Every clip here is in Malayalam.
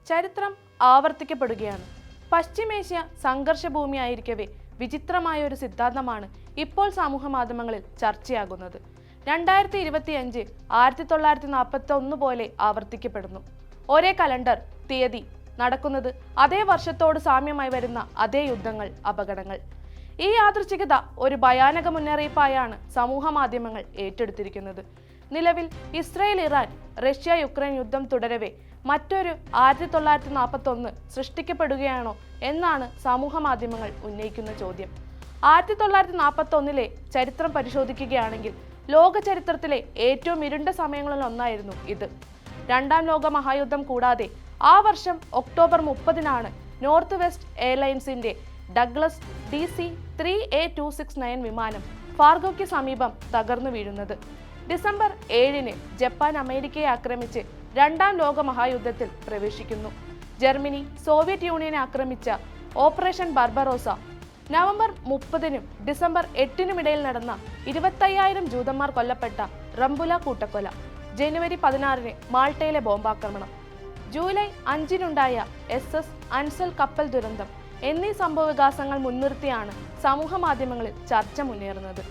ചരിത്രം ആവർത്തിക്കപ്പെടുകയാണ്. പശ്ചിമേഷ്യ സംഘർഷഭൂമിയായിരിക്കവേ വിചിത്രമായ ഒരു സിദ്ധാന്തമാണ് ഇപ്പോൾ സമൂഹ മാധ്യമങ്ങളിൽ ചർച്ചയാകുന്നത്. 2025 1941 പോലെ ആവർത്തിക്കപ്പെടുന്നു. ഒരേ കലണ്ടർ, തീയതി, നടക്കുന്നത് അതേ വർഷത്തോട് സാമ്യമായി വരുന്ന അതേ യുദ്ധങ്ങൾ, അപകടങ്ങൾ. ഈ യാദൃച്ഛികത ഒരു ഭയാനക മുന്നറിയിപ്പായാണ് സമൂഹ മാധ്യമങ്ങൾ ഏറ്റെടുത്തിരിക്കുന്നത്. നിലവിൽ ഇസ്രായേൽ, ഇറാൻ, റഷ്യ, യുക്രൈൻ യുദ്ധം തുടരവേ മറ്റൊരു 1941 സൃഷ്ടിക്കപ്പെടുകയാണോ എന്നാണ് സമൂഹ മാധ്യമങ്ങൾ ഉന്നയിക്കുന്ന ചോദ്യം. 1941 ചരിത്രം പരിശോധിക്കുകയാണെങ്കിൽ ലോക ചരിത്രത്തിലെ ഏറ്റവും ഇരുണ്ട സമയങ്ങളിൽ ഒന്നായിരുന്നു ഇത്. രണ്ടാം ലോക മഹായുദ്ധം കൂടാതെ ആ വർഷം ഒക്ടോബർ 30 നോർത്ത് വെസ്റ്റ് എയർലൈൻസിന്റെ ഡഗ്ലസ് DC-3A269 വിമാനം ഫാർഗോയ്ക്ക് സമീപം തകർന്നു വീഴുന്നത്. ഡിസംബർ 7 ജപ്പാൻ അമേരിക്കയെ ആക്രമിച്ച് രണ്ടാം ലോക മഹായുദ്ധത്തിൽ പ്രവേശിക്കുന്നു. ജർമ്മനി സോവിയറ്റ് യൂണിയനെ ആക്രമിച്ച ഓപ്പറേഷൻ ബാർബറോസ. നവംബർ 30 ഡിസംബർ 8 ഇടയിൽ നടന്ന 25,000 ജൂതന്മാർ കൊല്ലപ്പെട്ട റംബുല കൂട്ടക്കൊല. ജനുവരി 16 മാൾട്ടയിലെ ബോംബാക്രമണം. ജൂലൈ 5 SS അൻസൽ കപ്പൽ ദുരന്തം എന്നീ സംഭവവികാസങ്ങൾ മുൻനിർത്തിയാണ് സമൂഹ മാധ്യമങ്ങളിൽ ചർച്ച മുന്നേറുന്നത്.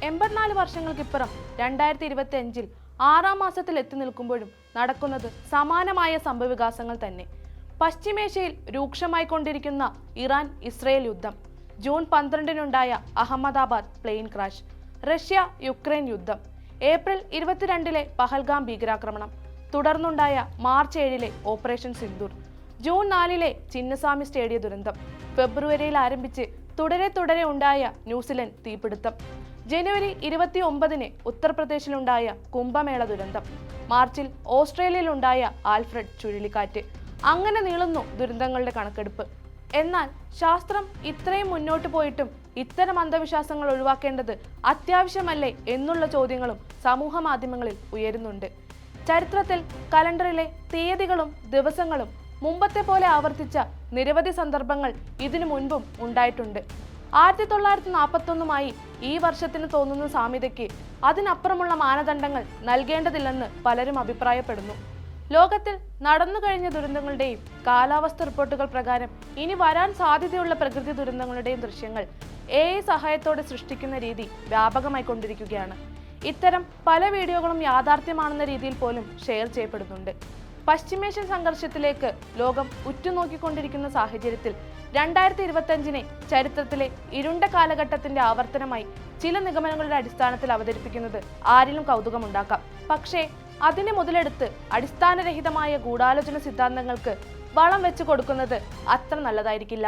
84 വർഷങ്ങൾക്കിപ്പുറം 2025 6-ാം മാസത്തിൽ എത്തി നിൽക്കുമ്പോഴും നടക്കുന്നത് സമാനമായ സംഭവവികാസങ്ങൾ തന്നെ. പശ്ചിമേഷ്യയിൽ രൂക്ഷമായി കൊണ്ടിരിക്കുന്ന ഇറാൻ ഇസ്രയേൽ യുദ്ധം. June 12 Ahmedabad plain crash. Russia Ukraine യുദ്ധം. ഏപ്രിൽ 22 പഹൽഗാം ഭീകരാക്രമണം. തുടർന്നുണ്ടായ March 7 operation Sindoor. June 4 Chinnaswamy stadium ദുരന്തം. ഫെബ്രുവരിയിൽ ആരംഭിച്ച് തുടരെ ഉണ്ടായ ന്യൂസിലൻഡ് തീപിടുത്തം. ജനുവരി 29 ഉത്തർപ്രദേശിലുണ്ടായ കുംഭമേള ദുരന്തം. മാർച്ചിൽ ഓസ്ട്രേലിയയിലുണ്ടായ ആൽഫ്രഡ് ചുഴലിക്കാറ്റ്. അങ്ങനെ നീളുന്നു ദുരന്തങ്ങളുടെ കണക്കെടുപ്പ്. എന്നാൽ ശാസ്ത്രം ഇത്രയും മുന്നോട്ട് പോയിട്ടും ഇത്തരം അന്ധവിശ്വാസങ്ങൾ ഒഴിവാക്കേണ്ടത് അത്യാവശ്യമല്ലേ എന്നുള്ള ചോദ്യങ്ങളും സമൂഹ മാധ്യമങ്ങളിൽ ഉയരുന്നുണ്ട്. ചരിത്രത്തിൽ കലണ്ടറിലെ തീയതികളും ദിവസങ്ങളും മുമ്പത്തെ പോലെ ആവർത്തിച്ച നിരവധി സന്ദർഭങ്ങൾ ഇതിനു മുൻപും ഉണ്ടായിട്ടുണ്ട്. 1941 ഈ വർഷത്തിന് തോന്നുന്ന സാമ്യതയ്ക്ക് അതിനപ്പുറമുള്ള മാനദണ്ഡങ്ങൾ നൽകേണ്ടതില്ലെന്ന് പലരും അഭിപ്രായപ്പെടുന്നു. ലോകത്തിൽ നടന്നു കഴിഞ്ഞ ദുരന്തങ്ങളുടെയും കാലാവസ്ഥ റിപ്പോർട്ടുകൾ പ്രകാരം ഇനി വരാൻ സാധ്യതയുള്ള പ്രകൃതി ദുരന്തങ്ങളുടെയും ദൃശ്യങ്ങൾ AI സഹായത്തോടെ സൃഷ്ടിക്കുന്ന രീതി വ്യാപകമായി കൊണ്ടിരിക്കുകയാണ്. ഇത്തരം പല വീഡിയോകളും യാഥാർത്ഥ്യമാണെന്ന രീതിയിൽ പോലും ഷെയർ ചെയ്യപ്പെടുന്നുണ്ട്. പശ്ചിമേഷ്യൻ സംഘർഷത്തിലേക്ക് ലോകം ഉറ്റുനോക്കിക്കൊണ്ടിരിക്കുന്ന സാഹചര്യത്തിൽ 2025 ചരിത്രത്തിലെ ഇരുണ്ട കാലഘട്ടത്തിന്റെ ആവർത്തനമായി ചില നിഗമനങ്ങളുടെ അടിസ്ഥാനത്തിൽ അവതരിപ്പിക്കുന്നത് ആരിലും കൗതുകമുണ്ടാക്കാം. പക്ഷേ അതിനെ മുതലെടുത്ത് അടിസ്ഥാനരഹിതമായ ഗൂഢാലോചന സിദ്ധാന്തങ്ങൾക്ക് വളം വെച്ചു കൊടുക്കുന്നത് അത്ര നല്ലതായിരിക്കില്ല.